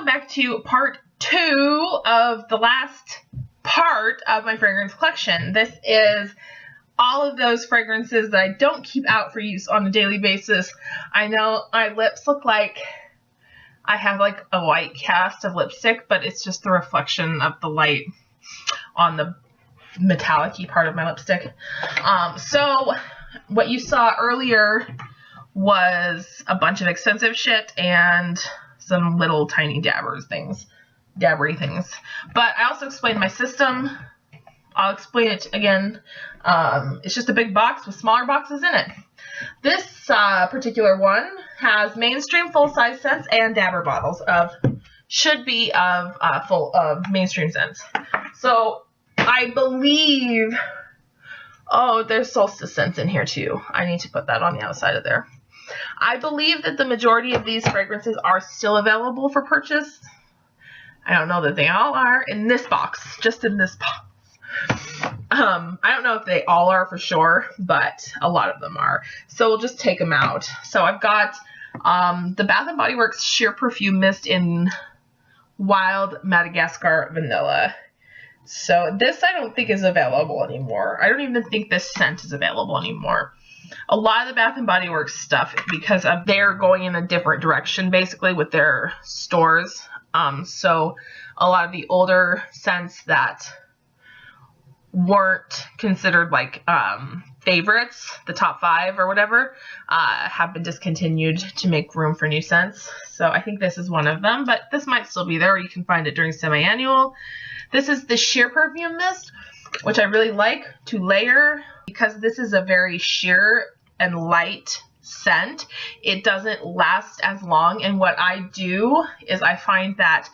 welcome back to part 2 of the last part of my fragrance collection. This is all of those fragrances that I don't keep out for use on a daily basis. I know my lips look like I have like a white cast of lipstick, but it's just the reflection of the light on the metallic-y part of my lipstick. So what you saw earlier was a bunch of expensive shit and some little tiny dabbery things. But I also explained my system. I'll explain it again. It's just a big box with smaller boxes in it. This particular one has mainstream full-size scents and dabber bottles of mainstream scents. So I believe, oh, there's Solstice Scents in here too. I need to put that on the outside of there. I believe that the majority of these fragrances are still available for purchase. I don't know that they all are in this box, just in this box. I don't know if they all are for sure, but a lot of them are. So we'll just take them out. So I've got the Bath & Body Works Sheer Perfume Mist in Wild Madagascar Vanilla. So this I don't think is available anymore. I don't even think this scent is available anymore. A lot of the Bath & Body Works stuff, because they're going in a different direction basically with their stores. So a lot of the older scents that weren't considered like favorites, the top 5 or whatever, have been discontinued to make room for new scents. So I think this is one of them, but this might still be there. You can find it during semi-annual. This is the Sheer Perfume Mist, which I really like to layer because this is a very sheer and light scent. It doesn't last as long, and what I do is I find that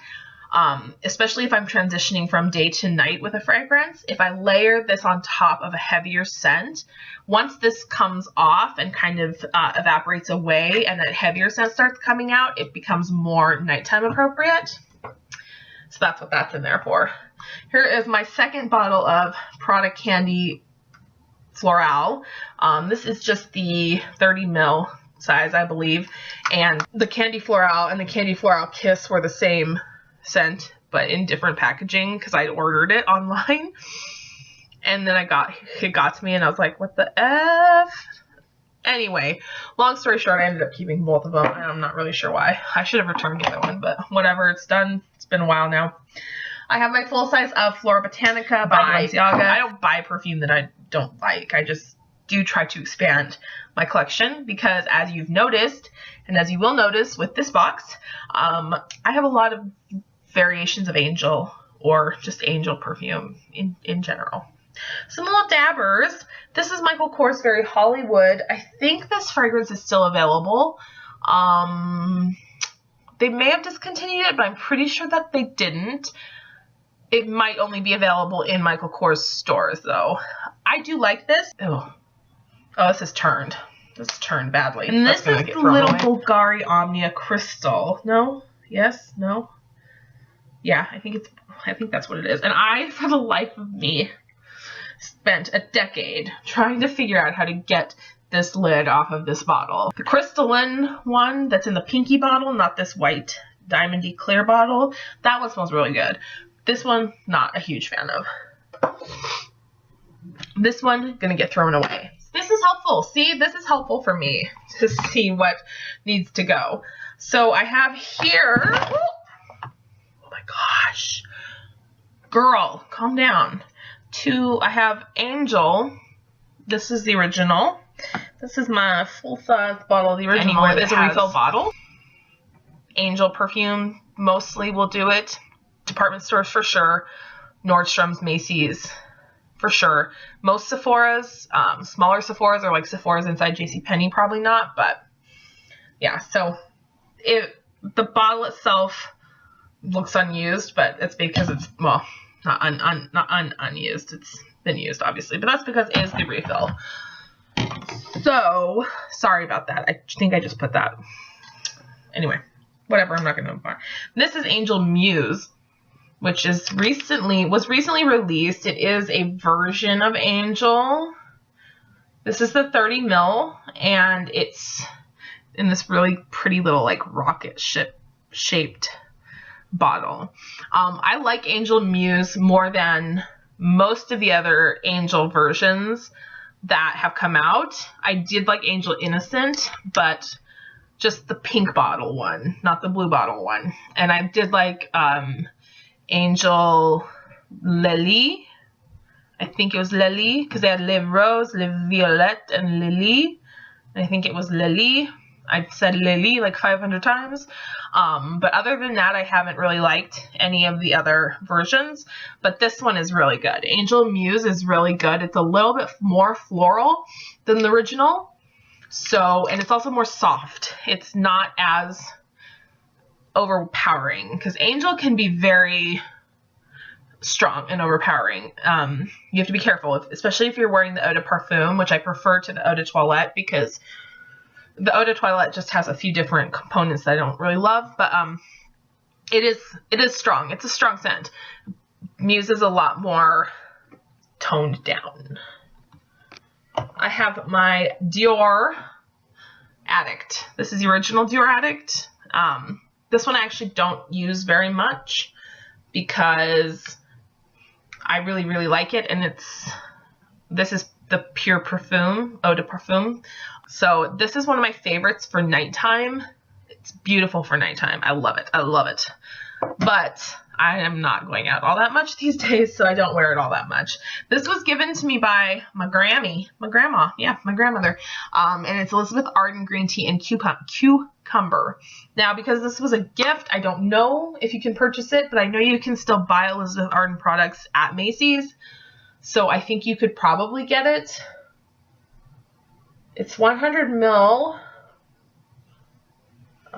especially if I'm transitioning from day to night with a fragrance, if I layer this on top of a heavier scent, once this comes off and kind of evaporates away and that heavier scent starts coming out, it becomes more nighttime appropriate. So that's what that's in there for. Here is my second bottle of Prada Candy Floral. This is just the 30 ml size, I believe. And the Candy Floral and the Candy Floral Kiss were the same scent, but in different packaging because I ordered it online. And then it got to me and I was like, what the F? Anyway, long story short, I ended up keeping both of them. And I'm not really sure why. I should have returned the other one, but whatever, it's done. It's been a while now. I have my full size of Flora Botanica by Balenciaga. I don't buy perfume that I don't like. I just do try to expand my collection because, as you've noticed, and as you will notice with this box, I have a lot of variations of Angel or just Angel perfume in general. Some little dabbers. This is Michael Kors Very Hollywood. I think this fragrance is still available. They may have discontinued it, but I'm pretty sure that they didn't. It might only be available in Michael Kors stores, though. I do like this. Oh, this is turned. This is turned badly. And this is the little Bulgari Omnia Crystal. No? Yes? No? Yeah, I think that's what it is. And I, for the life of me, spent a decade trying to figure out how to get this lid off of this bottle. The crystalline one that's in the pinky bottle, not this white diamondy clear bottle, that one smells really good. This one, not a huge fan of. This one, gonna get thrown away. This is helpful. See, this is helpful for me to see what needs to go. So I have here, oh my gosh, girl, calm down. I have Angel. This is the original. This is my full-size bottle of the original. Anywhere there's a refill bottle. Angel perfume mostly will do it. Department stores for sure. Nordstrom's, Macy's for sure. Most Sephora's, smaller Sephora's or like Sephora's inside JCPenney, probably not. But yeah, so the bottle itself looks unused, but it's because it's, well, not unused. It's been used, obviously, but that's because it is the refill. So, sorry about that. I think I just put that. Anyway, whatever. I'm not going to move on. This is Angel Muse, which was recently released. It is a version of Angel. This is the 30 ml, and it's in this really pretty little like rocket ship shaped bottle. I like Angel Muse more than most of the other Angel versions that have come out. I did like Angel Innocent, but just the pink bottle one, not the blue bottle one. And I did like Angel Lily. I think it was Lily, because they had Le Rose, Le Violette, and Lily. I think it was Lily. I've said Lily like 500 times. But other than that, I haven't really liked any of the other versions. But this one is really good. Angel Muse is really good. It's a little bit more floral than the original. So, and it's also more soft. It's not as overpowering, because Angel can be very strong and overpowering. You have to be careful, especially if you're wearing the Eau de Parfum, which I prefer to the Eau de Toilette, because the Eau de Toilette just has a few different components that I don't really love, but it is strong. It's a strong scent. Muse is a lot more toned down. I have my Dior Addict. This is the original Dior Addict. This one I actually don't use very much because I really, really like it, and this is the Pure Perfume, Eau de Parfum. So this is one of my favorites for nighttime. It's beautiful for nighttime. I love it. I love it. But I am not going out all that much these days, so I don't wear it all that much. This was given to me by my grandmother. And it's Elizabeth Arden Green Tea and Cucumber. Now, because this was a gift, I don't know if you can purchase it, but I know you can still buy Elizabeth Arden products at Macy's. So I think you could probably get it. It's 100 ml.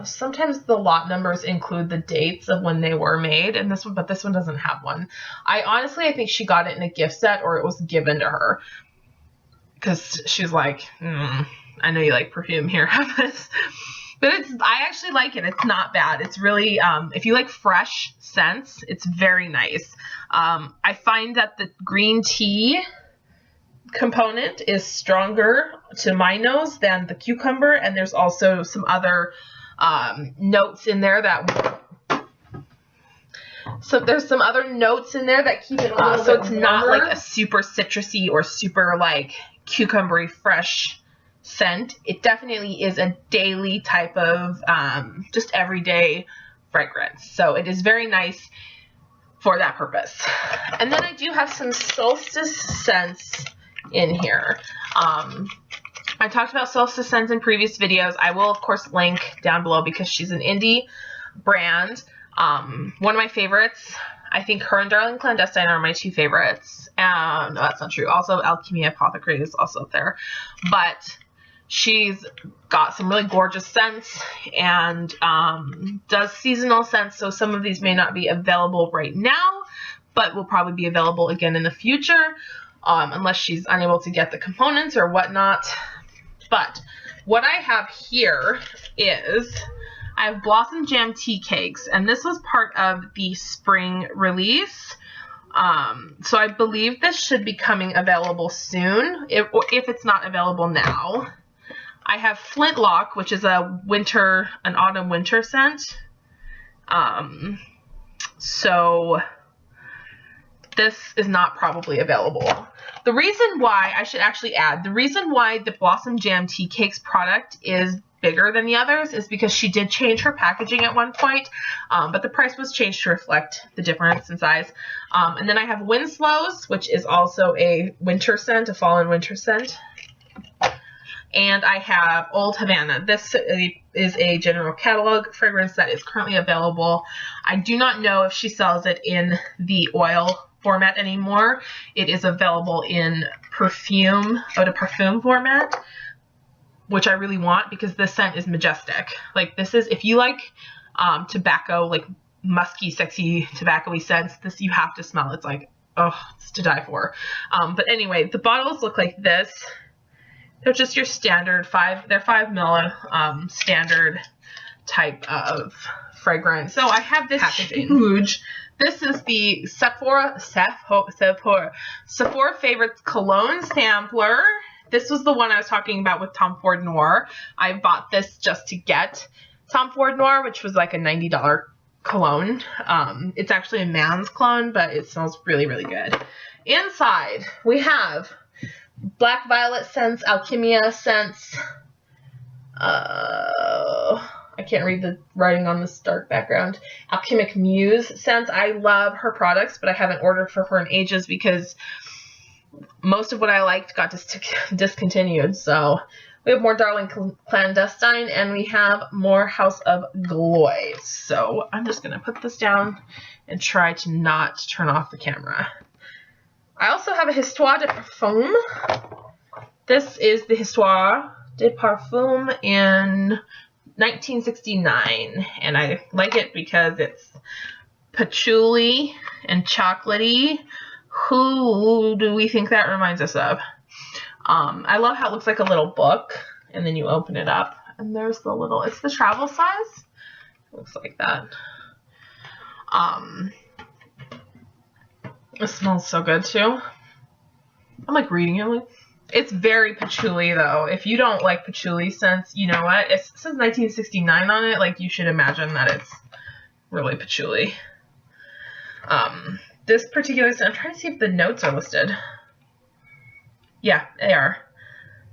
Sometimes the lot numbers include the dates of when they were made, and this one doesn't have one. I think she got it in a gift set, or it was given to her, because she's like, I know you like perfume, here, have this. But I actually like it. It's not bad. It's really, if you like fresh scents, it's very nice. I find that the green tea component is stronger to my nose than the cucumber, and there's also some other notes in there that there's some other notes in there that keep it a little bit so it's warmer. Not like a super citrusy or super like cucumbery fresh scent. It definitely is a daily type of just everyday fragrance, so it is very nice for that purpose. And then I do have some Solstice Scents in here. I talked about Solstice Scents in previous videos. I will, of course, link down below because she's an indie brand. One of my favorites. I think her and DarlingClandestine are my two favorites. No, that's not true. Also, Alkemia Apothecary is also up there. But she's got some really gorgeous scents and does seasonal scents. So some of these may not be available right now, but will probably be available again in the future, unless she's unable to get the components or whatnot. But what I have here is I have Blossom Jam Tea Cakes, and this was part of the spring release. So I believe this should be coming available soon, if it's not available now. I have Flintlock, which is an autumn winter scent. So this is not probably available. The reason why, I should actually add, the reason why the Blossom Jam Tea Cakes product is bigger than the others is because she did change her packaging at one point, but the price was changed to reflect the difference in size. And then I have Winslow's, which is also a winter scent, a fall and winter scent. And I have Old Havana. This is a general catalog fragrance that is currently available. I do not know if she sells it in the oil format anymore. It is available in perfume, Eau de Parfum format, which I really want because this scent is majestic. Like, this is, if you like tobacco, like musky, sexy, tobacco-y scents, this you have to smell. It's like, oh, it's to die for. But anyway, the bottles look like this. They're just your standard 5 ml standard type of fragrance. So I have this huge. This is the Sephora Favorites Cologne Sampler. This was the one I was talking about with Tom Ford Noir. I bought this just to get Tom Ford Noir, which was like a $90 cologne. It's actually a man's cologne, but it smells really, really good. Inside, we have Black Violet Scents, Alkemia Scents. I can't read the writing on this dark background. Alchemic Muse Scents. I love her products, but I haven't ordered for her in ages because most of what I liked got discontinued. So we have more DarlingClandestine, and we have more House of Gloys. So I'm just going to put this down and try to not turn off the camera. I also have a Histoire de Parfum. This is the Histoire de Parfum in 1969, and I like it because it's patchouli and chocolatey. Who do we think that reminds us of? I love how it looks like a little book, and then you open it up, and there's the little, it's the travel size. It looks like that. It smells so good too. I'm like reading it, like, it's very patchouli though. If you don't like patchouli scents, you know what? It says 1969 on it. Like, you should imagine that it's really patchouli. This particular scent, I'm trying to see if the notes are listed. Yeah, they are.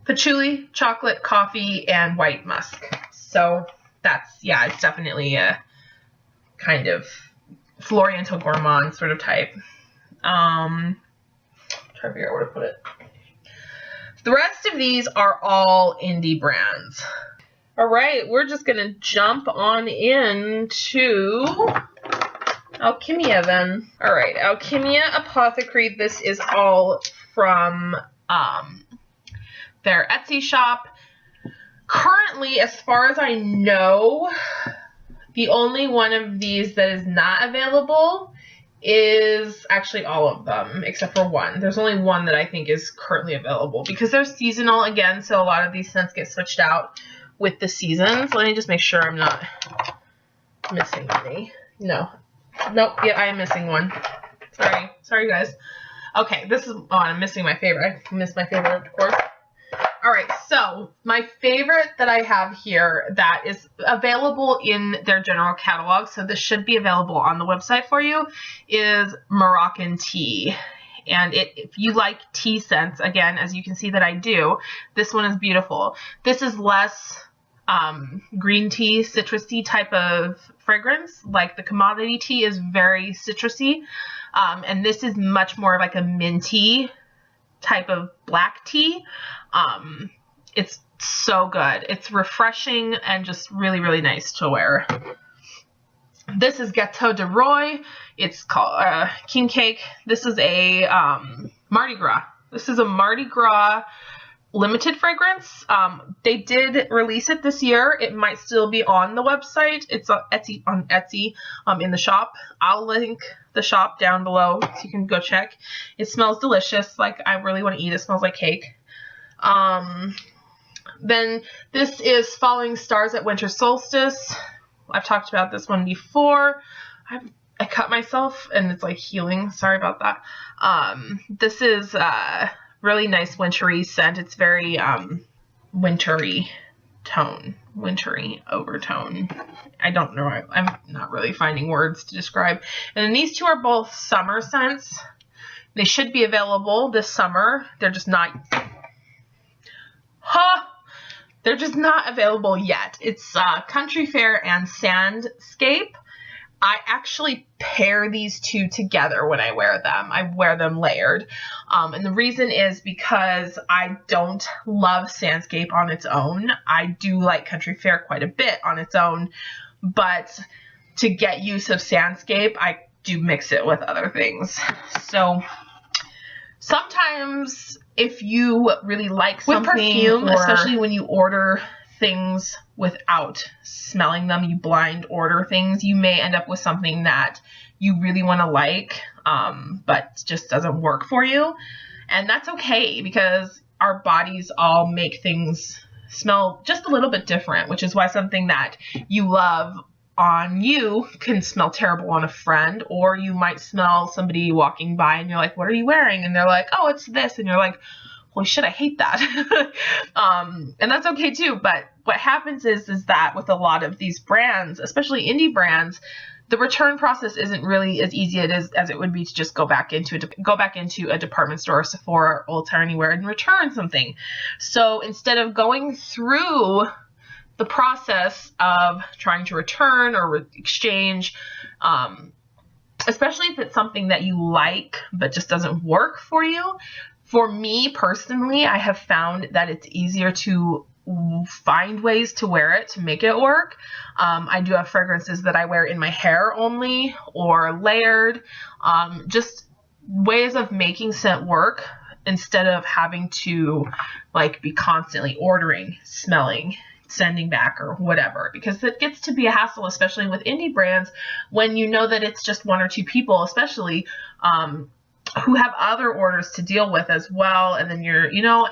Patchouli, chocolate, coffee, and white musk. So that's, yeah, it's definitely a kind of Floriental Gourmand sort of type. Trying to figure out where to put it. The rest of these are all indie brands. All right, we're just going to jump on into Alkemia then. All right, Alkemia Apothecary. This is all from their Etsy shop. Currently, as far as I know, the only one of these that is not available is actually all of them except for one. There's only one that I think is currently available because they're seasonal again, so a lot of these scents get switched out with the seasons. Let me just make sure I'm not missing any. No. Nope, yeah, I am missing one. Sorry guys. Okay, this is, oh, I'm missing my favorite. I missed my favorite, of course. All right, so my favorite that I have here that is available in their general catalog, so this should be available on the website for you, is Moroccan tea. And if you like tea scents, again, as you can see that I do, this one is beautiful. This is less green tea, citrusy type of fragrance. Like the commodity tea is very citrusy. And this is much more like a minty type of black tea. It's so good. It's refreshing and just really, really nice to wear. This is Gâteau de Roy. It's called King Cake. This is a Mardi Gras. This is a Mardi Gras limited fragrance. They did release it this year. It might still be on the website. It's on Etsy in the shop. I'll link the shop down below so you can go check. It smells delicious. Like, I really want to eat it. It smells like cake. Then this is Falling Stars at Winter Solstice. I've talked about this one before. I cut myself and it's like healing. Sorry about that. This is really nice wintry scent. It's very wintry tone, wintry overtone. I don't know. I'm not really finding words to describe. And then these two are both summer scents. They should be available this summer. They're just not. They're just not available yet. It's Country Fair and Sandscape. I actually pair these two together when I wear them. I wear them layered. And the reason is because I don't love Sandscape on its own. I do like Country Fair quite a bit on its own. But to get use of Sandscape, I do mix it with other things. So sometimes if you really like something, with perfume, especially when you order things without smelling them, you blind order things, you may end up with something that you really want to like, but just doesn't work for you. And that's okay, because our bodies all make things smell just a little bit different, which is why something that you love on you can smell terrible on a friend, or you might smell somebody walking by and you're like, what are you wearing? And they're like, oh, it's this. And you're like, holy shit, I hate that. And that's okay too. But what happens is that with a lot of these brands, especially indie brands, the return process isn't really as easy as it would be to just go back into a department store, or Sephora, or Ulta, or anywhere and return something. So instead of going through the process of trying to return or exchange, especially if it's something that you like but just doesn't work for you, for me personally, I have found that it's easier to find ways to wear it to make it work. I do have fragrances that I wear in my hair only, or layered, just ways of making scent work instead of having to like be constantly ordering, smelling, sending back, or whatever, because it gets to be a hassle, especially with indie brands, when you know that it's just one or two people, especially who have other orders to deal with as well. And then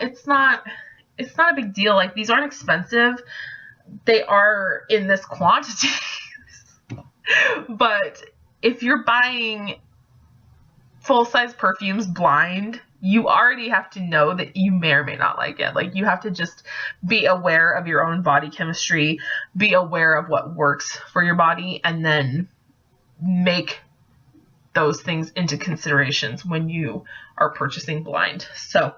it's not a big deal. Like, these aren't expensive. They are in this quantity. But if you're buying full-size perfumes blind, you already have to know that you may or may not like it. Like, you have to just be aware of your own body chemistry, be aware of what works for your body, and then make those things into considerations when you are purchasing blind. So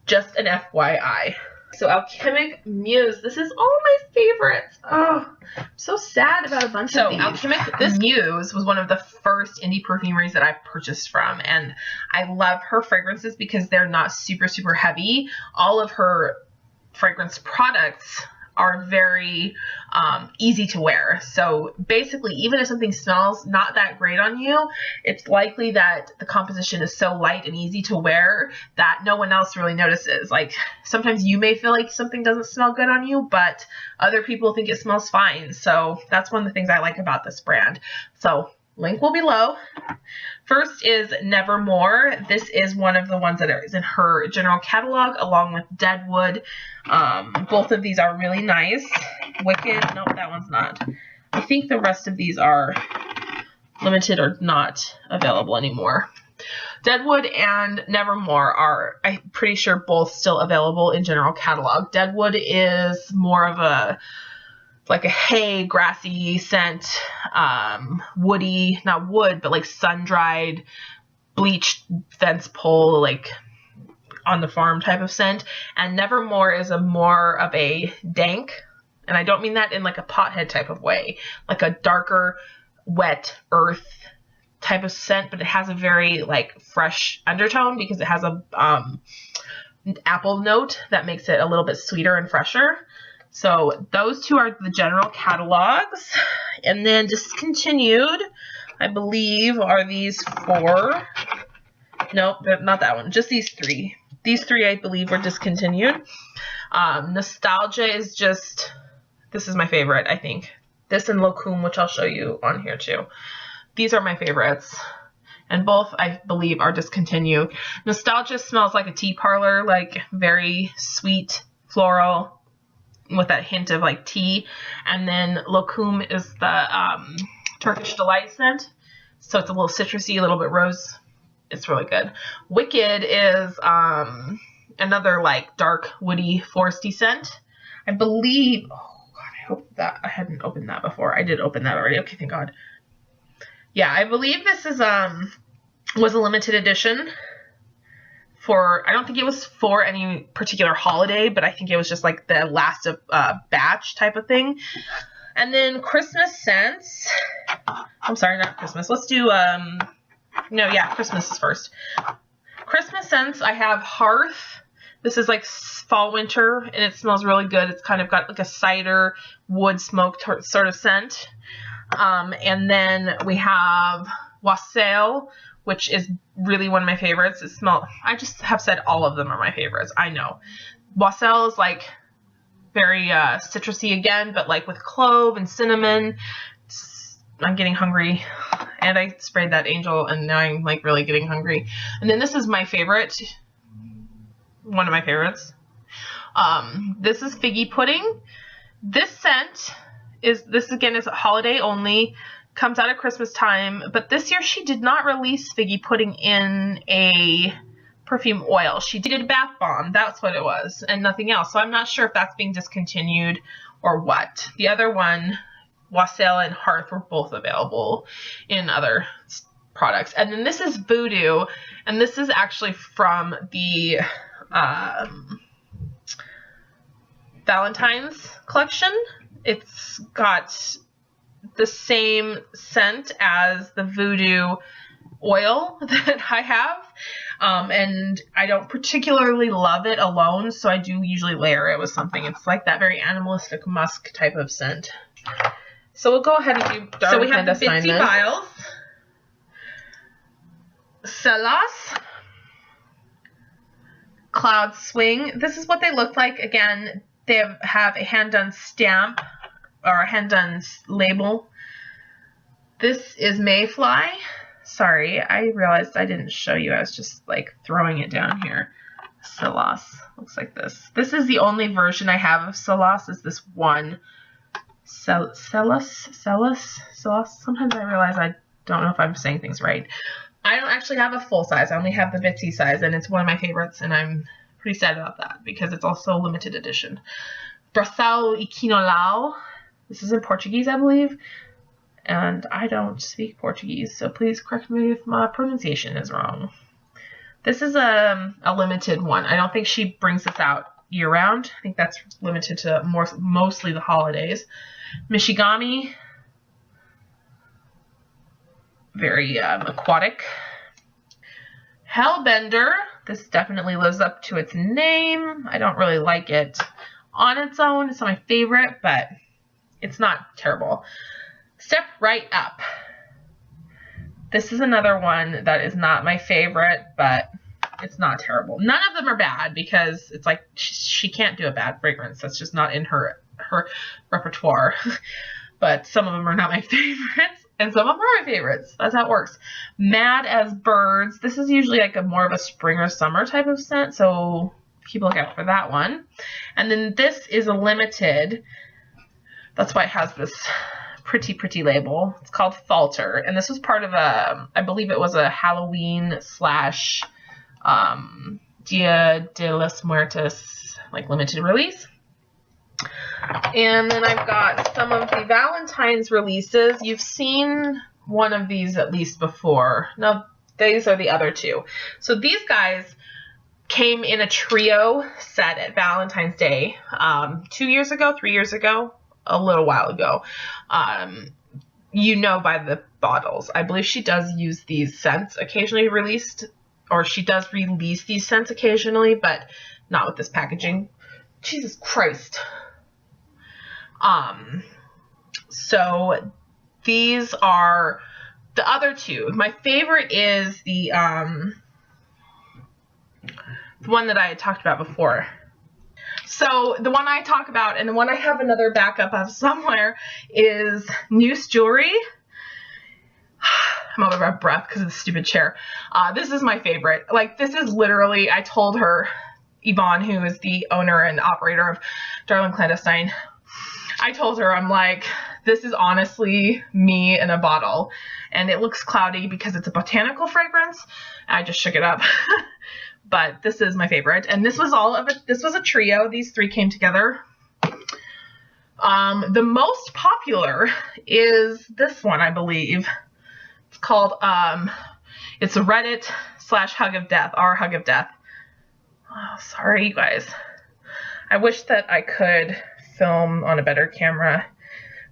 just an FYI. So Alchemic Muse. This is all my favorites. Oh, I'm so sad about a bunch of these. Alchemic Muse was one of the first indie perfumeries that I purchased from, and I love her fragrances because they're not super, super heavy. All of her fragrance products are very easy to wear. So basically, even if something smells not that great on you, it's likely that the composition is so light and easy to wear that no one else really notices. Like, sometimes you may feel like something doesn't smell good on you, but other people think it smells fine. So that's one of the things I like about this brand. So link will be below. First is Nevermore. This is one of the ones that is in her general catalog, along with Deadwood. Both of these are really nice. Wicked, nope, that one's not. I think the rest of these are limited or not available anymore. Deadwood and Nevermore are, I'm pretty sure, both still available in general catalog. Deadwood is more of a like a hay, grassy scent, woody, not wood, but like sun-dried, bleached fence pole, like on the farm type of scent. And Nevermore is more of a dank, and I don't mean that in like a pothead type of way, like a darker, wet earth type of scent, but it has a very like fresh undertone because it has a apple note that makes it a little bit sweeter and fresher. So those two are the general catalogs. And then discontinued, I believe, are these four. Nope, not that one. Just these three. These three, I believe, were discontinued. Nostalgia is just, this is my favorite, I think. This and Locum, which I'll show you on here too. These are my favorites. And both, I believe, are discontinued. Nostalgia smells like a tea parlor, like very sweet, floral, with that hint of like tea. And then Locum is the Turkish Delight scent. So it's a little citrusy, a little bit rose. It's really good. Wicked is another like dark, woody, foresty scent. I believe, oh God, I hope that I hadn't opened that before. I did open that already. Okay, thank God. Yeah, I believe this is was a limited edition. For, I don't think it was for any particular holiday, but I think it was just like the last of batch type of thing. And then Christmas Scents. I'm sorry, not Christmas. Let's do, Christmas is first. Christmas Scents, I have Hearth. This is like fall, winter, and it smells really good. It's kind of got like a cider, wood smoke sort of scent. And then we have Wassail, which is really one of my favorites. I just have said all of them are my favorites. I know. Wassail is like very citrusy again, but like with clove and cinnamon. I'm getting hungry. And I sprayed that Angel, and now I'm like really getting hungry. And then this is my favorite. One of my favorites. This is Figgy Pudding. This scent is holiday only. Comes out at Christmas time, but this year she did not release Figgy Pudding in a perfume oil. She did a bath bomb. That's what it was, and nothing else. So I'm not sure if that's being discontinued or what. The other one Wassail and Hearth were both available in other products. And then this is Voodoo, and this is actually from the Valentine's collection. It's got the same scent as the Voodoo oil that I have, and I don't particularly love it alone, so I do usually layer it with something. It's like that very animalistic musk type of scent. So we'll go ahead and do. So we have the Bitsy Vials, Shalott, Cloud Swing. This is what they look like. Again, they have a hand-done stamp or a hand-done label. This is Mayfly. Sorry, I realized I didn't show you. I was just like throwing it down here. Shalott looks like this. This is the only version I have of Shalott, is this one. Shalott. Sometimes I realize I don't know if I'm saying things right. I don't actually have a full size. I only have the Bitsy size, and it's one of my favorites, and I'm pretty sad about that because it's also limited edition. Braçal e Quinolau. This is in Portuguese, I believe. And I don't speak Portuguese, so please correct me if my pronunciation is wrong. This is a limited one. I don't think she brings this out year-round. I think that's limited to mostly the holidays. Mishigami. Very aquatic. Hellbender. This definitely lives up to its name. I don't really like it on its own. It's not my favorite, but it's not terrible. Step Right Up. This is another one that is not my favorite, but it's not terrible. None of them are bad because it's like she can't do a bad fragrance. That's just not in her repertoire. But some of them are not my favorites, and some of them are my favorites. That's how it works. Mad as Birds. This is usually like a more of a spring or summer type of scent, so keep a lookout for that one. And then this is a limited. That's why it has this pretty label. It's called Falter, and this was part of a, I believe it was a Halloween slash Dia de los Muertos like limited release. And then I've got some of the Valentine's releases. You've seen one of these at least before. No, these are the other two. So these guys came in a trio set at Valentine's Day 2 years ago, 3 years ago, a little while ago. You know by the bottles. I believe she does use these scents occasionally released, or she does release these scents occasionally, but not with this packaging. Jesus Christ. So these are the other two. My favorite is the one that I had talked about before. So the one I talk about, and the one I have another backup of somewhere, is Muse Jewelry. I'm out of breath because of the stupid chair. This is my favorite. Like, this is literally, I told her, Yvonne, who is the owner and operator of DarlingClandestine, I told her, I'm like, this is honestly me in a bottle. And it looks cloudy because it's a botanical fragrance. I just shook it up. But this is my favorite. And this was all of it. This was a trio. These three came together. The most popular is this one, I believe. It's called, it's a Reddit / Hug of Death, our Hug of Death. Oh, sorry, you guys. I wish that I could film on a better camera,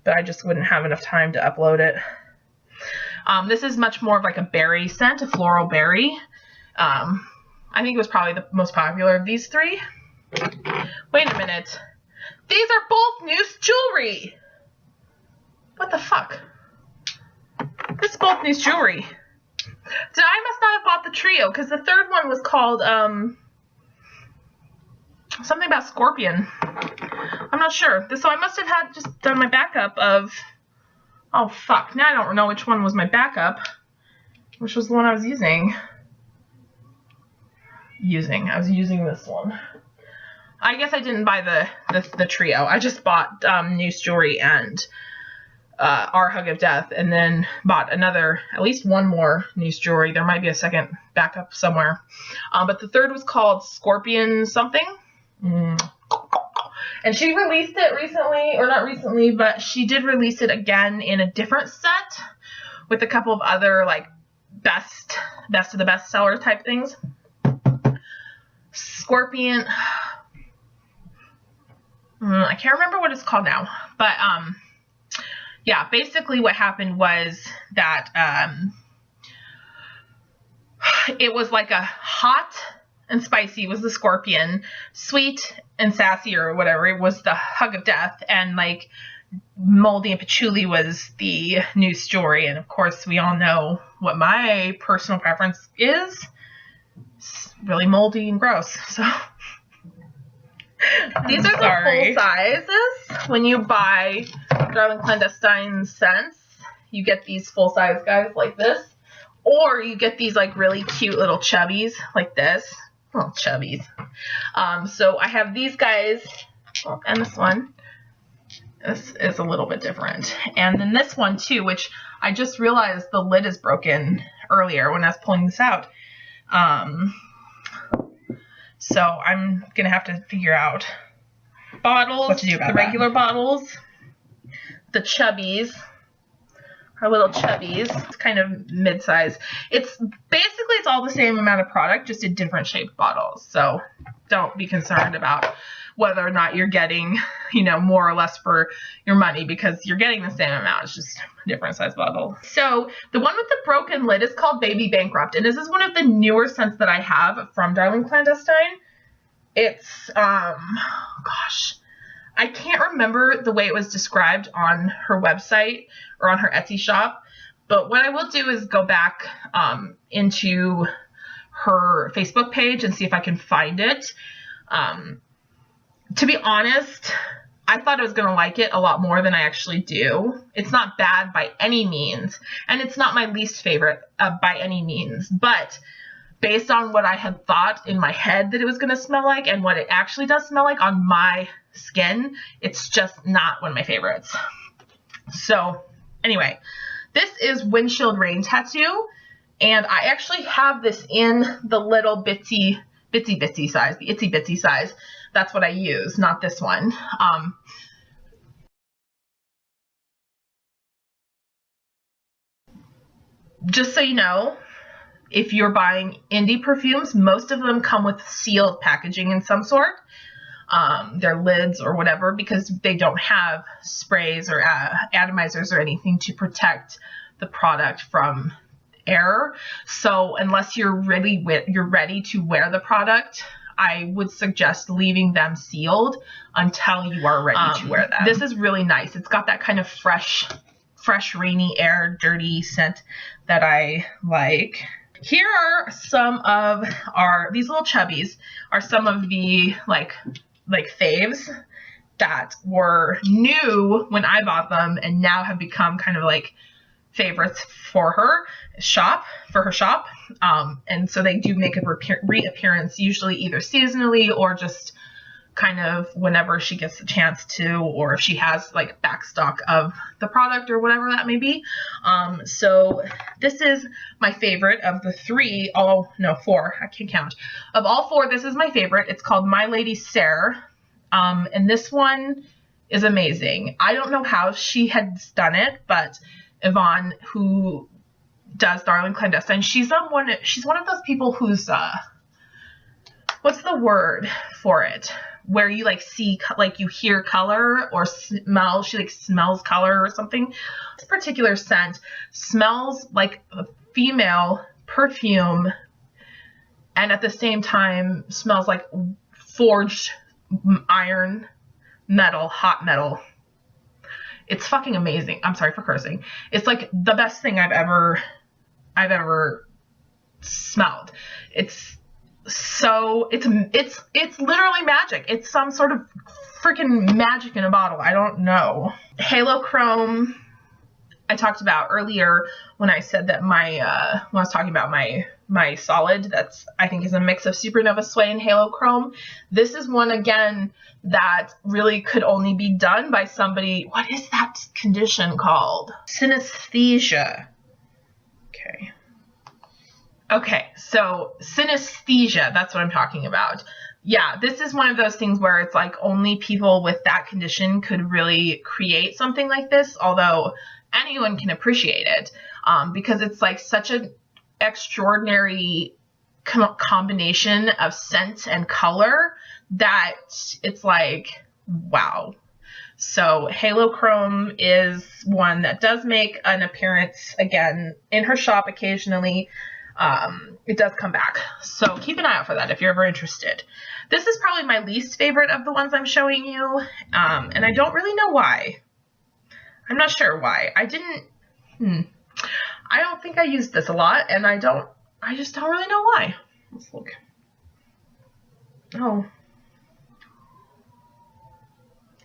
but I just wouldn't have enough time to upload it. This is much more of like a berry scent, a floral berry. I think it was probably the most popular of these three. Wait a minute. These are both Muse Jewelry. What the fuck? This is both Muse Jewelry. So I must not have bought the trio, because the third one was called something about Scorpion. I'm not sure. So I must have had just done my backup of, oh fuck, now I don't know which one was my backup, which was the one I was using. I was using this one. I guess I didn't buy the trio. I just bought Muse Jewelry and our Hug of Death, and then bought another, at least one more Muse Jewelry. There might be a second backup somewhere. But the third was called Scorpion something. And she released it recently, or not recently, but she did release it again in a different set with a couple of other like best of the bestseller type things. Scorpion. I can't remember what it's called now, but yeah, basically what happened was that it was like a hot and spicy was the scorpion, sweet and sassy or whatever it was the hug of death, and like moldy and patchouli was the new story. And of course we all know what my personal preference is. It's really moldy and gross. So these are the full sizes. When you buy Darling Clandestine scents, you get these full size guys like this, or you get these like really cute little chubbies like this. Oh, chubbies. So I have these guys, and this one. This is a little bit different. And then this one too, which I just realized the lid is broken earlier when I was pulling this out. So I'm going to have to figure out bottles, what to do about the regular bottles, the chubbies, our little chubbies. It's kind of mid-size. It's all the same amount of product, just in different shaped bottles. So don't be concerned about whether or not you're getting, you know, more or less for your money, because you're getting the same amount. It's just a different size bottle. So the one with the broken lid is called Baby Bankrupt. And this is one of the newer scents that I have from Darling Clandestine. It's, gosh, I can't remember the way it was described on her website or on her Etsy shop. But what I will do is go back into her Facebook page and see if I can find it. To be honest, I thought I was going to like it a lot more than I actually do. It's not bad by any means, and it's not my least favorite by any means, but based on what I had thought in my head that it was going to smell like and what it actually does smell like on my skin, it's just not one of my favorites. So anyway, this is Windshield Rain Tattoo, and I actually have this in the little bitsy size, the itsy bitsy size. That's what I use, not this one. Just so you know, if you're buying indie perfumes, most of them come with sealed packaging in some sort. Their lids or whatever, because they don't have sprays or atomizers or anything to protect the product from air. So unless you're ready to wear the product, I would suggest leaving them sealed until you are ready to wear them. This is really nice. It's got that kind of fresh, rainy air, dirty scent that I like. Here are some of these little chubbies are some of the like faves that were new when I bought them and now have become kind of like favorites for her shop. And so they do make a reappearance, usually either seasonally or just kind of whenever she gets the chance to, or if she has like backstock of the product or whatever that may be. So this is my favorite of the three. Four. I can't count. Of all four, this is my favorite. It's called My Lady Sarah. And this one is amazing. I don't know how she had done it, but Yvonne, who does Darling Clandestine, she's one of those people who's what's the word for it, where you like see, like you hear color or smell. She like smells color or something. This particular scent smells like a female perfume, and at the same time smells like forged iron, metal, hot metal. It's fucking amazing. I'm sorry for cursing. It's like the best thing I've ever smelled. It's literally magic. It's some sort of freaking magic in a bottle. I don't know. Halo Chrome, I talked about earlier when I said that when I was talking about my solid, that's, I think, is a mix of Supernova Sway and Halo Chrome. This is one, again, that really could only be done by somebody. What is that condition called? Synesthesia. Okay, so synesthesia, that's what I'm talking about. yeah, this is one of those things where it's like only people with that condition could really create something like this, although anyone can appreciate it, because it's like such an extraordinary combination of scent and color that it's like, wow. So Halo Chrome is one that does make an appearance again in her shop occasionally. It does come back. So keep an eye out for that if you're ever interested. This is probably my least favorite of the ones I'm showing you. And I don't really know why. I'm not sure why. I don't think I used this a lot, and I just don't really know why. Let's look. Oh.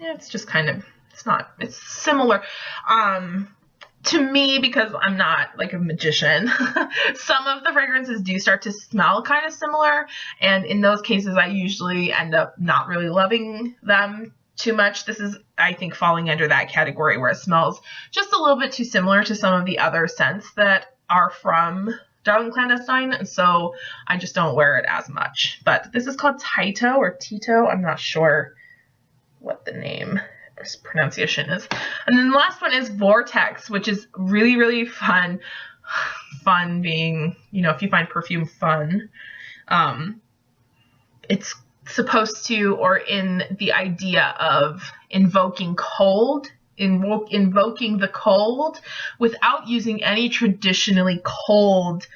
Yeah, it's just kind of, it's similar. To me, because I'm not like a magician, some of the fragrances do start to smell kind of similar. And in those cases, I usually end up not really loving them too much. This is, I think, falling under that category where it smells just a little bit too similar to some of the other scents that are from DarlingClandestine. And so I just don't wear it as much. But this is called Tito or Tito. I'm not sure what the name or pronunciation is. And then the last one is Vortex, which is really, really fun. Fun being, you know, if you find perfume fun, it's supposed to, or in the idea of invoking cold, invoking the cold without using any traditionally cold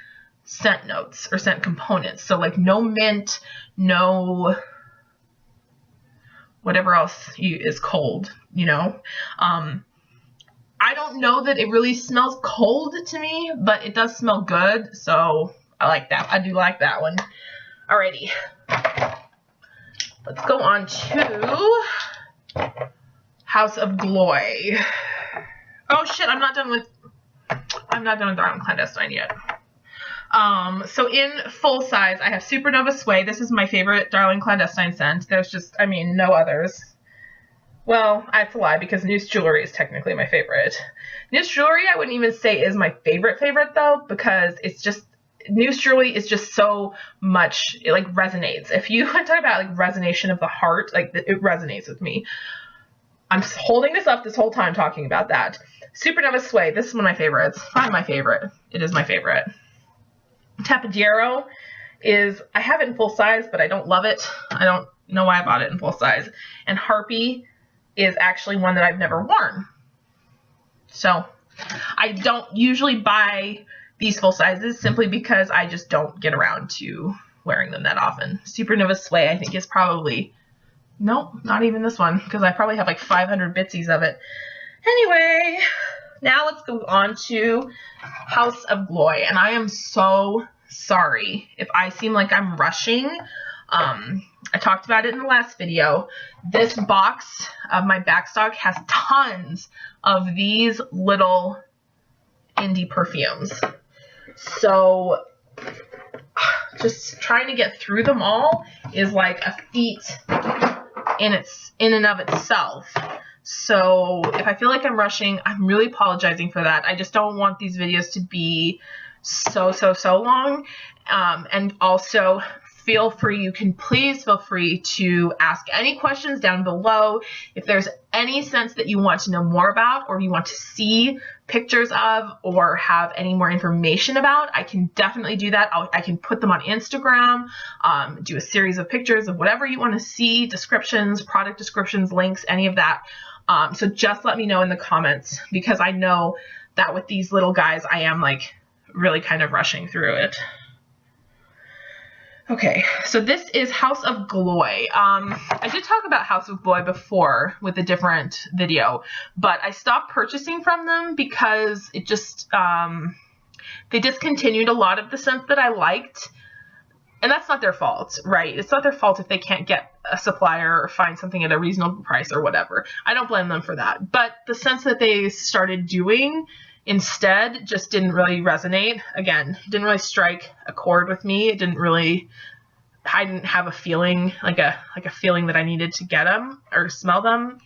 scent notes or scent components. So like no mint, no whatever else is cold, you know. I don't know that it really smells cold to me, but it does smell good, so I like that. I do like that one. Alrighty. Let's go on to House of Glory. Oh shit, I'm not done with DarlingClandestine yet. So in full size, I have Supernova Sway. This is my favorite DarlingClandestine scent. There's just, I mean, no others. Well, I have to lie because Muse Jewelry is technically my favorite. Muse Jewelry, I wouldn't even say is my favorite though, because it's just, Muse Jewelry is just so much, it like resonates. If you want to talk about like resonation of the heart, like it resonates with me. I'm holding this up this whole time talking about that. Supernova Sway, this is one of my favorites. Probably my favorite. It is my favorite. Tapajero is, I have it in full size, but I don't love it. I don't know why I bought it in full size. And Harpy is actually one that I've never worn. So I don't usually buy these full sizes simply because I just don't get around to wearing them that often. Supernova Sway, I think, is probably, nope, not even this one, because I probably have like 500 bitsies of it. Anyway, now let's go on to House of Glory. And I am so sorry if I seem like I'm rushing. I talked about it in the last video. This box of my backstock has tons of these little indie perfumes. So just trying to get through them all is like a feat in and of itself. So if I feel like I'm rushing, I'm really apologizing for that. I just don't want these videos to be so long. And also please feel free to ask any questions down below. If there's any scents that you want to know more about, or you want to see pictures of, or have any more information about, I can definitely do that. I can put them on Instagram, do a series of pictures of whatever you want to see, descriptions, product descriptions, links, any of that. So just let me know in the comments, because I know that with these little guys, I am like really kind of rushing through it. Okay, so this is House of Glory. I did talk about House of Glory before with a different video, but I stopped purchasing from them because it just, they discontinued a lot of the scents that I liked. And that's not their fault, right? It's not their fault if they can't get a supplier or find something at a reasonable price or whatever. I don't blame them for that. But the scents that they started doing instead just didn't really resonate. Again, it didn't really strike a chord with me. It didn't really, I didn't have a feeling, like a feeling that I needed to get them or smell them.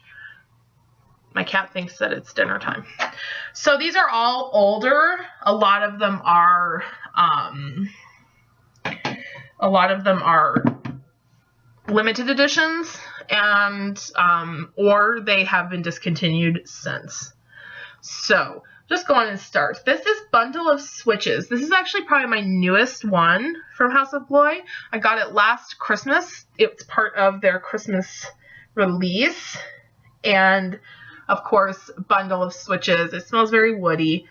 My cat thinks that it's dinner time. So these are all older. A lot of them are limited editions, and or they have been discontinued since. So just go on and start. This is Bundle of Switches. This is actually probably my newest one from House of Glory. I got it last Christmas. It's part of their Christmas release. And of course, Bundle of Switches. It smells very woody.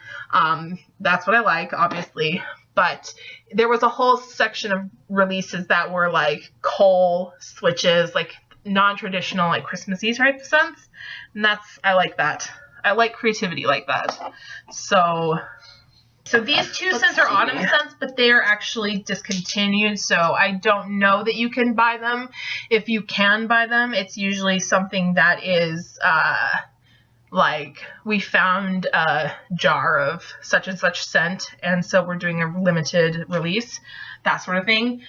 That's what I like, obviously. But there was a whole section of releases that were like coal switches, like non-traditional, like Christmassy type scents. And I like that. I like creativity like that. So these two scents are autumn scents, but they are actually discontinued. So I don't know that you can buy them. If you can buy them, it's usually something that is like we found a jar of such and such scent, and so we're doing a limited release, that sort of thing.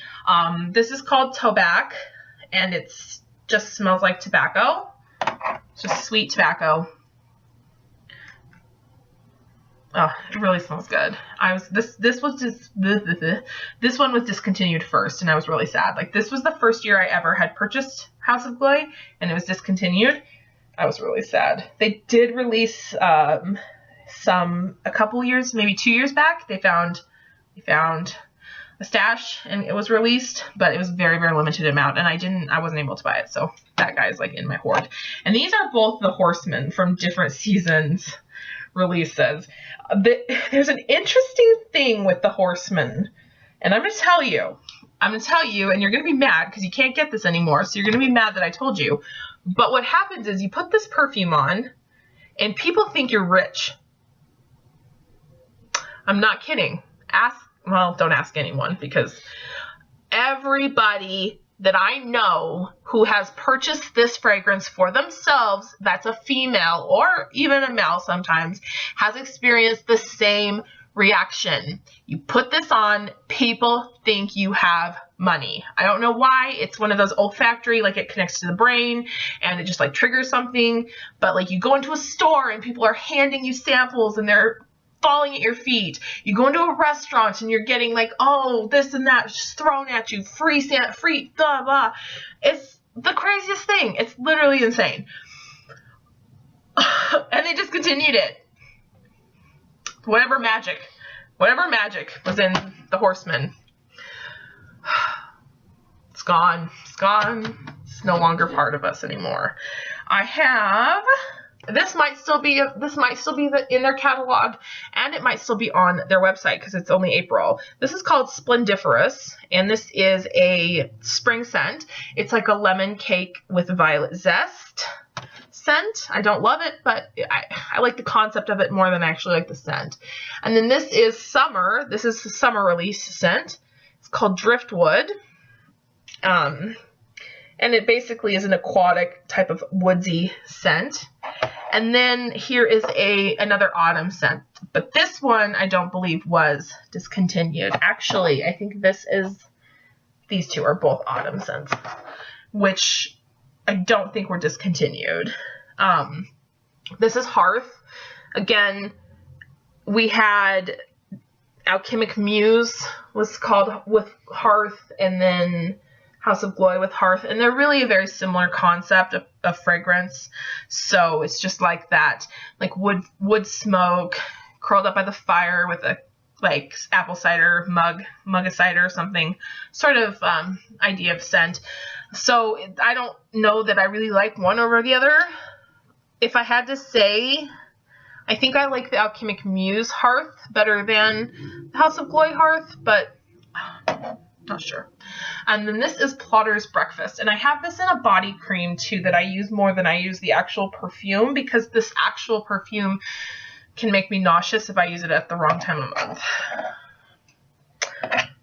This is called Tobacco, and it's just smells like tobacco. It's just sweet tobacco. Oh, it really smells good. This one was discontinued first, and I was really sad. Like, this was the first year I ever had purchased House of Glory, and it was discontinued. I was really sad. They did release a couple years, maybe 2 years back. They found a stash, and it was released, but it was very, very limited amount, and I wasn't able to buy it. So that guy's like in my hoard. And these are both the Horsemen from different seasons releases. There's an interesting thing with the Horsemen, and I'm going to tell you, and you're going to be mad because you can't get this anymore, so you're going to be mad that I told you. But what happens is you put this perfume on, and people think you're rich. I'm not kidding. Don't ask anyone, because everybody that I know who has purchased this fragrance for themselves, that's a female or even a male sometimes, has experienced the same reaction. You put this on, people think you have money. I don't know why. It's one of those olfactory, like it connects to the brain and it just like triggers something. But like you go into a store and people are handing you samples and they're falling at your feet. You go into a restaurant and you're getting like, oh, this and that just thrown at you, free, blah, blah. It's the craziest thing. It's literally insane. And they discontinued it. Whatever magic was in the Horsemen. It's gone. It's no longer part of us anymore. This might still be in their catalog, and it might still be on their website because it's only April. This is called Splendiferous, and this is a spring scent. It's like a lemon cake with violet zest scent. I don't love it, but I like the concept of it more than I actually like the scent. And then this is summer. This is the summer release scent. It's called Driftwood. And it basically is an aquatic type of woodsy scent. And then here is another autumn scent. But this one I don't believe was discontinued. Actually, I think these two are both autumn scents, which I don't think were discontinued. This is Hearth. Again, we had Alchemic Muse was called with Hearth, and then House of Glory with Hearth, and they're really a very similar concept of fragrance. So it's just like that, like wood smoke curled up by the fire with a like apple cider mug of cider or something sort of idea of scent. So I don't know that I really like one over the other. If I had to say, I think I like the Alchemic Muse Hearth better than the House of Glory Hearth, but not sure. And then this is Plotter's Breakfast, and I have this in a body cream too that I use more than I use the actual perfume, because this actual perfume can make me nauseous if I use it at the wrong time of month.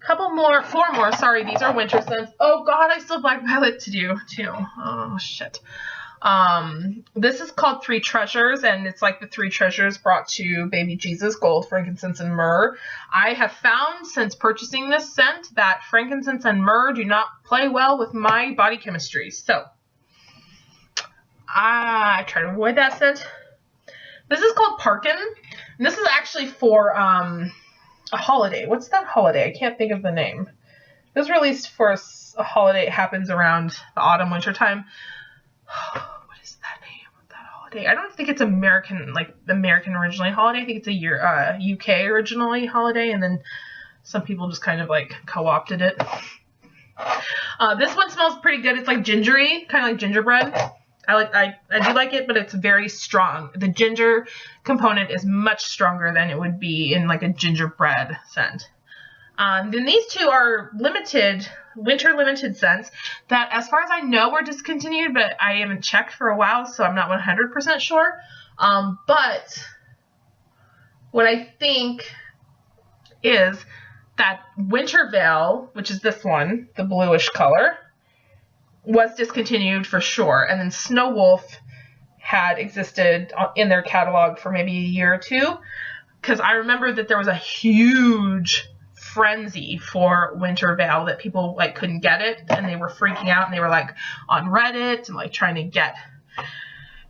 Four more, sorry, these are winter scents. Oh god, I still have Black Violet to do too. Oh shit. This is called Three Treasures, and it's like the three treasures brought to baby Jesus: gold, frankincense, and myrrh. I have found since purchasing this scent that frankincense and myrrh do not play well with my body chemistry, so I try to avoid that scent. This is called Parkin, and this is actually for a holiday. What's that holiday? I can't think of the name. It was released for a holiday. It happens around the autumn, winter time. What is that name of that holiday? I don't think it's American, like American originally holiday. I think it's a UK originally holiday, and then some people just kind of like co-opted it. This one smells pretty good. It's like gingery, kind of like gingerbread. I do like it, but it's very strong. The ginger component is much stronger than it would be in like a gingerbread scent. Then these two are winter limited scents that, as far as I know, were discontinued, but I haven't checked for a while, so I'm not 100% sure. But what I think is that Winter Veil, which is this one, the bluish color, was discontinued for sure. And then Snow Wolf had existed in their catalog for maybe a year or two, because I remember that there was a huge frenzy for Winter Veil, that people like couldn't get it and they were freaking out, and they were like on Reddit and like trying to get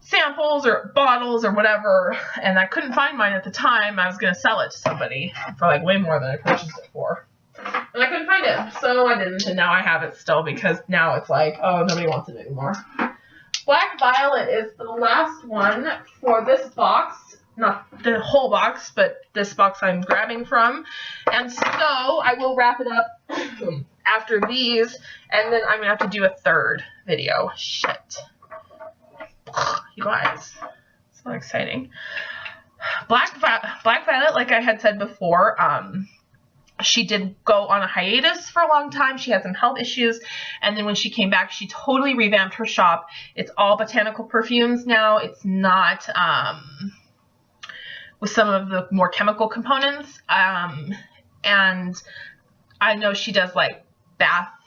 samples or bottles or whatever, and I couldn't find mine at the time. I was going to sell it to somebody for like way more than I purchased it for, and I couldn't find it, so I didn't, and now I have it still, because now it's like, oh, nobody wants it anymore. Black Violet is the last one for this box. Not the whole box, but this box I'm grabbing from. And so I will wrap it up after these, and then I'm going to have to do a third video. Shit. You guys, so exciting. Black Violet, like I had said before, she did go on a hiatus for a long time. She had some health issues, and then when she came back, she totally revamped her shop. It's all botanical perfumes now. It's not with some of the more chemical components. And I know she does like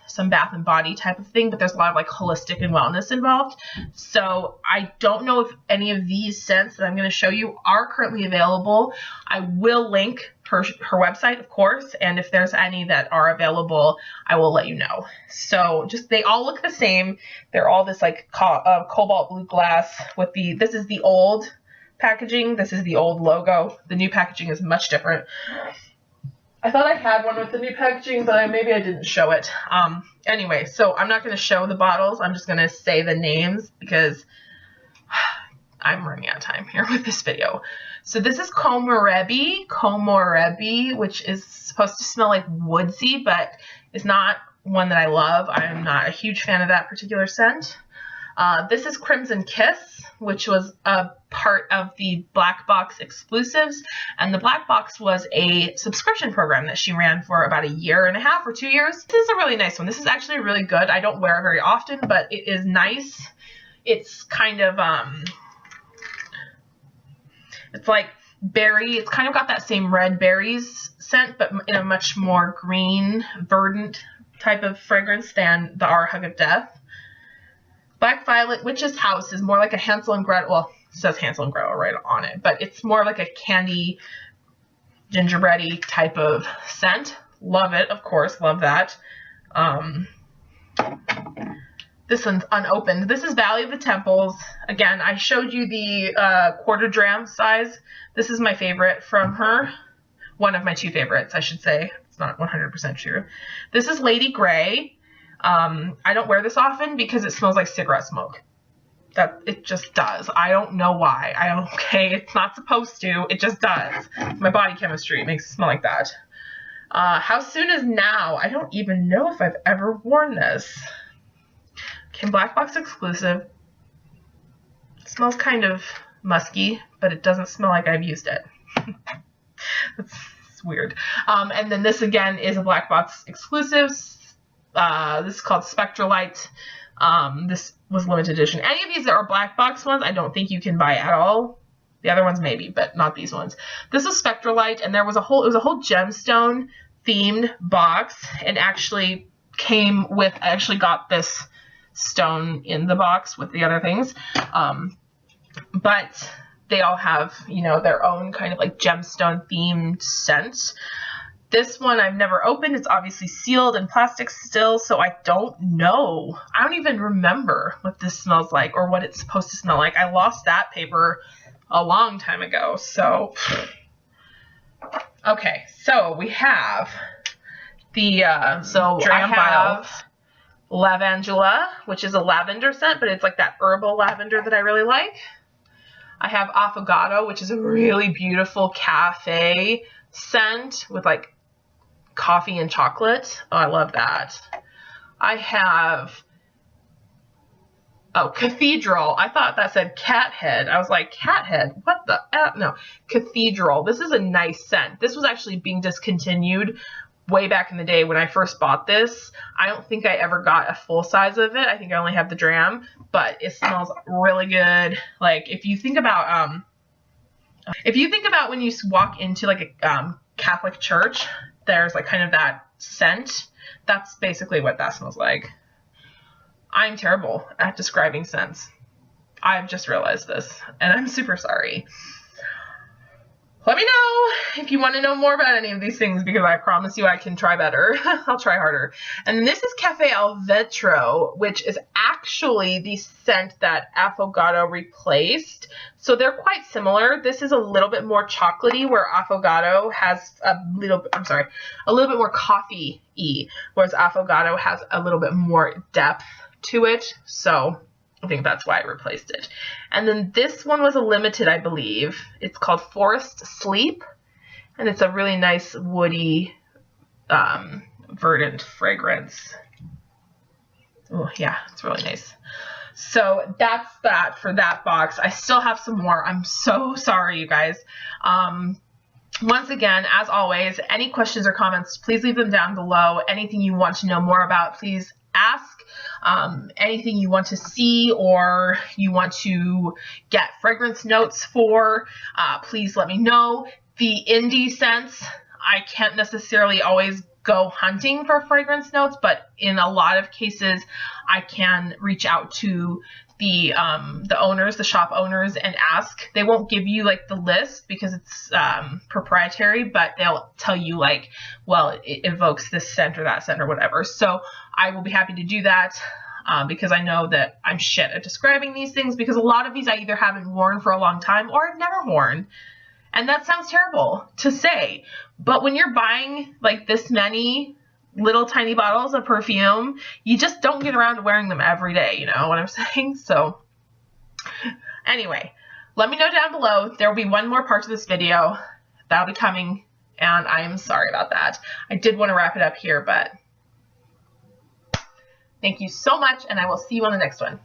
some bath and body type of thing, but there's a lot of like holistic and wellness involved. So I don't know if any of these scents that I'm going to show you are currently available. I will link her website, of course, and if there's any that are available, I will let you know. So just, they all look the same. They're all this like cobalt blue glass with this is the old packaging. This is the old logo. The new packaging is much different. I thought I had one with the new packaging, but maybe I didn't show it. Anyway, so I'm not going to show the bottles. I'm just going to say the names because I'm running out of time here with this video. So this is Komorebi, which is supposed to smell like woodsy, but it's not one that I love. I'm not a huge fan of that particular scent. This is Crimson Kiss, which was a part of the Black Box exclusives, and the Black Box was a subscription program that she ran for about 1.5 years or 2 years. This is a really nice one. This is actually really good. I don't wear it very often, but it is nice. It's kind of it's like berry. It's kind of got that same red berries scent, but in a much more green, verdant type of fragrance than the Our Hug of Death. Black Violet Witch's House is more like a Hansel and Gretel. Well, it says Hansel and Gretel right on it, but it's more like a candy, gingerbready type of scent. Love it, of course. Love that. This one's unopened. This is Valley of the Temples. Again, I showed you the quarter dram size. This is my favorite from her. One of my 2 favorites, I should say. It's not 100% true. This is Lady Grey. I don't wear this often because it smells like cigarette smoke. It just does. I don't know why. It's not supposed to. It just does. My body chemistry makes it smell like that. How Soon Is Now? I don't even know if I've ever worn this. Okay, Black Box exclusive. It smells kind of musky, but it doesn't smell like I've used it. It's weird. And then this again is a Black Box exclusive. This is called Spectralite. This was limited edition. Any of these that are black box ones, I don't think you can buy at all. The other ones maybe, but not these ones. This is Spectralite, and it was a whole gemstone themed box, and actually came with, I actually got this stone in the box with the other things. But they all have, their own kind of like gemstone themed scent. This one I've never opened. It's obviously sealed in plastic still, so I don't know. I don't even remember what this smells like or what it's supposed to smell like. I lost that paper a long time ago, so. Okay, so we have the dram vials. Lavandula, which is a lavender scent, but it's like that herbal lavender that I really like. I have Affogato, which is a really beautiful cafe scent with like coffee and chocolate. Oh, I love that. I have, oh, Cathedral. I thought that said cat head. I was like, cat head? What the? No, Cathedral. This is a nice scent. This was actually being discontinued way back in the day when I first bought this. I don't think I ever got a full size of it. I think I only have the dram, but it smells really good. Like if you think about when you walk into like a Catholic church, there's like kind of that scent. That's basically what that smells like. I'm terrible at describing scents. I've just realized this, and I'm super sorry. Let me know if you want to know more about any of these things, because I promise you I can try better. I'll try harder. And this is Cafe Al Vetro, which is actually the scent that Affogato replaced. So they're quite similar. This is a little bit more chocolatey, where Affogato has a little bit more coffee-y, whereas Affogato has a little bit more depth to it. So I think that's why I replaced it. And then this one was a limited, I believe. It's called Forest Sleep, and it's a really nice woody, verdant fragrance. Oh yeah, it's really nice. So that's that for that box. I still have some more. I'm so sorry, you guys. Once again, as always, any questions or comments, please leave them down below. Anything you want to know more about, please ask. Anything you want to see or you want to get fragrance notes for, please let me know. The indie scents, I can't necessarily always go hunting for fragrance notes, but in a lot of cases I can reach out to the owners, the shop owners, and ask. They won't give you like the list because it's proprietary, but they'll tell you like, well, it evokes this scent or that scent or whatever. So I will be happy to do that because I know that I'm shit at describing these things, because a lot of these I either haven't worn for a long time or I've never worn. And that sounds terrible to say, but when you're buying like this many little tiny bottles of perfume, you just don't get around to wearing them every day, you know what I'm saying? So anyway, let me know down below. There will be one more part to this video that'll be coming, and I'm sorry about that. I did want to wrap it up here, but thank you so much, and I will see you on the next one.